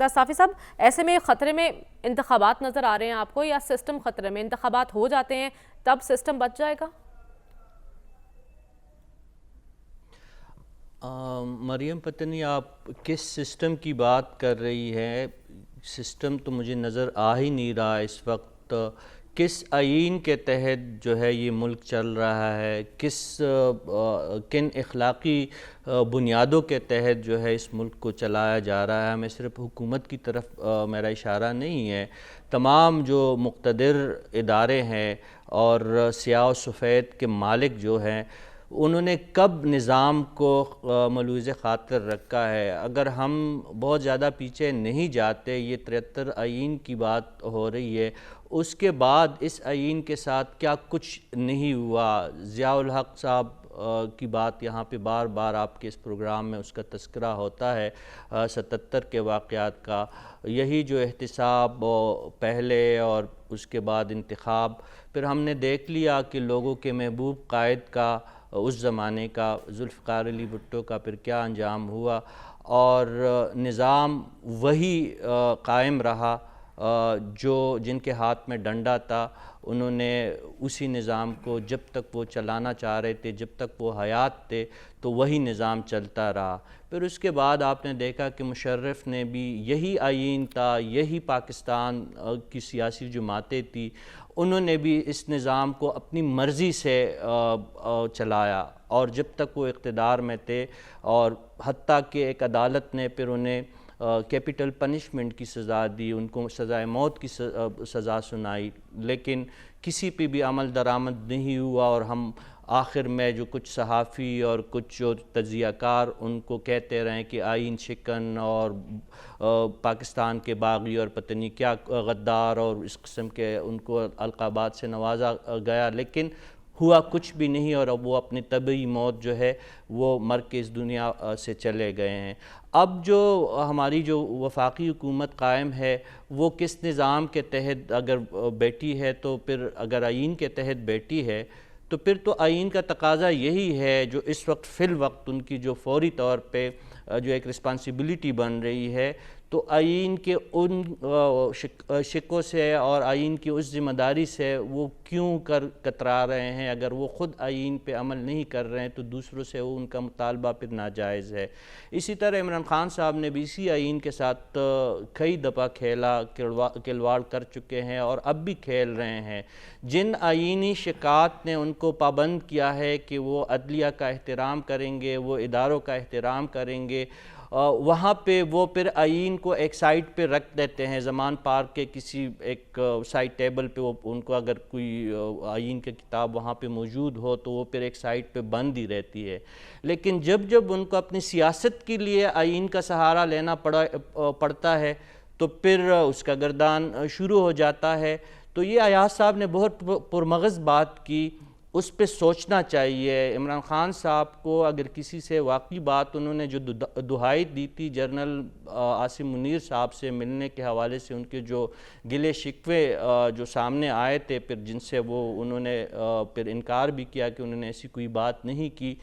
صافی صاحب، ایسے میں خطرے میں انتخابات نظر آ رہے ہیں آپ کو یا سسٹم خطرے میں؟ انتخابات ہو جاتے ہیں تب سسٹم بچ جائے گا؟ مریم، پتہ نہیں آپ کس سسٹم کی بات کر رہی ہے۔ سسٹم تو مجھے نظر آ ہی نہیں رہا اس وقت۔ کس آئین کے تحت جو ہے یہ ملک چل رہا ہے، کن اخلاقی بنیادوں کے تحت جو ہے اس ملک کو چلایا جا رہا ہے۔ میں صرف حکومت کی طرف میرا اشارہ نہیں ہے، تمام جو مقتدر ادارے ہیں اور سیاہ و سفید کے مالک جو ہیں، انہوں نے کب نظام کو ملوث خاطر رکھا ہے۔ اگر ہم بہت زیادہ پیچھے نہیں جاتے، یہ 73 آئین کی بات ہو رہی ہے، اس کے بعد اس آئین کے ساتھ کیا کچھ نہیں ہوا۔ ضیاء الحق صاحب کی بات یہاں پہ بار بار آپ کے اس پروگرام میں اس کا تذکرہ ہوتا ہے، 77 کے واقعات کا۔ یہی جو احتساب پہلے اور اس کے بعد انتخاب، پھر ہم نے دیکھ لیا کہ لوگوں کے محبوب قائد کا، اس زمانے کا، ذوالفقار علی بھٹو کا پھر کیا انجام ہوا، اور نظام وہی قائم رہا۔ جن کے ہاتھ میں ڈنڈا تھا، انہوں نے اسی نظام کو جب تک وہ چلانا چاہ رہے تھے، جب تک وہ حیات تھے، تو وہی نظام چلتا رہا۔ پھر اس کے بعد آپ نے دیکھا کہ مشرف نے بھی یہی آئین تھا، یہی پاکستان کی سیاسی جماعتیں تھی، انہوں نے بھی اس نظام کو اپنی مرضی سے چلایا، اور جب تک وہ اقتدار میں تھے، اور حتیٰ کہ ایک عدالت نے پھر انہیں کیپٹل پنشمنٹ کی سزا دی، ان کو سزائے موت کی سزا سنائی، لیکن کسی پہ بھی عمل درآمد نہیں ہوا۔ اور ہم آخر میں جو کچھ صحافی اور کچھ جو تجزیہ کار ان کو کہتے رہے کہ آئین شکن اور پاکستان کے باغی اور پتہ نہیں کیا غدار اور اس قسم کے ان کو القابات سے نوازا گیا، لیکن ہوا کچھ بھی نہیں، اور اب وہ اپنی طبعی موت جو ہے وہ مر کے اس دنیا سے چلے گئے ہیں۔ اب جو ہماری جو وفاقی حکومت قائم ہے، وہ کس نظام کے تحت اگر بیٹھی ہے، تو پھر اگر آئین کے تحت بیٹھی ہے، تو پھر تو آئین کا تقاضا یہی ہے، جو اس وقت فی الوقت ان کی جو فوری طور پہ جو ایک رسپانسبلٹی بن رہی ہے، تو آئین کے ان شقوں سے اور آئین کی اس ذمہ داری سے وہ کیوں کترا رہے ہیں؟ اگر وہ خود آئین پہ عمل نہیں کر رہے ہیں تو دوسروں سے ان کا مطالبہ پھر ناجائز ہے۔ اسی طرح عمران خان صاحب نے بھی اسی آئین کے ساتھ کئی دفعہ کھلواڑ کر چکے ہیں، اور اب بھی کھیل رہے ہیں۔ جن آئینی شکات نے ان کو پابند کیا ہے کہ وہ عدلیہ کا احترام کریں گے، وہ اداروں کا احترام کریں گے، وہاں پہ وہ پھر آئین کو ایک سائٹ پہ رکھ دیتے ہیں۔ زمان پارک کے کسی ایک سائٹ ٹیبل پہ ان کو اگر کوئی آئین کی کتاب وہاں پہ موجود ہو تو وہ پھر ایک سائٹ پہ بند ہی رہتی ہے، لیکن جب ان کو اپنی سیاست کے لیے آئین کا سہارا لینا پڑتا ہے تو پھر اس کا گردان شروع ہو جاتا ہے۔ تو یہ ایاز صاحب نے بہت پرمغز بات کی، اس پہ سوچنا چاہیے۔ عمران خان صاحب کو اگر کسی سے واقعی بات انہوں نے جو دہائی دی تھی جنرل عاصم منیر صاحب سے ملنے کے حوالے سے، ان کے جو گلے شکوے جو سامنے آئے تھے، پھر جن سے انہوں نے پھر انکار بھی کیا کہ انہوں نے ایسی کوئی بات نہیں کی،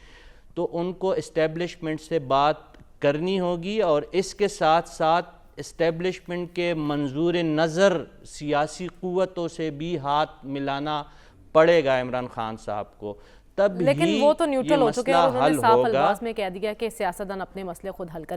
تو ان کو اسٹیبلشمنٹ سے بات کرنی ہوگی، اور اس کے ساتھ ساتھ اسٹیبلشمنٹ کے منظور نظر سیاسی قوتوں سے بھی ہاتھ ملانا پڑے گا عمران خان صاحب کو، تب لیکن ہی وہ تو یہ نیوٹرل ہو چکے ہیں، مسئلہ اور انہوں نے حل صاف ہوگا۔ الفاظ میں کہہ دیا کہ سیاستدان اپنے مسئلے خود حل کریں۔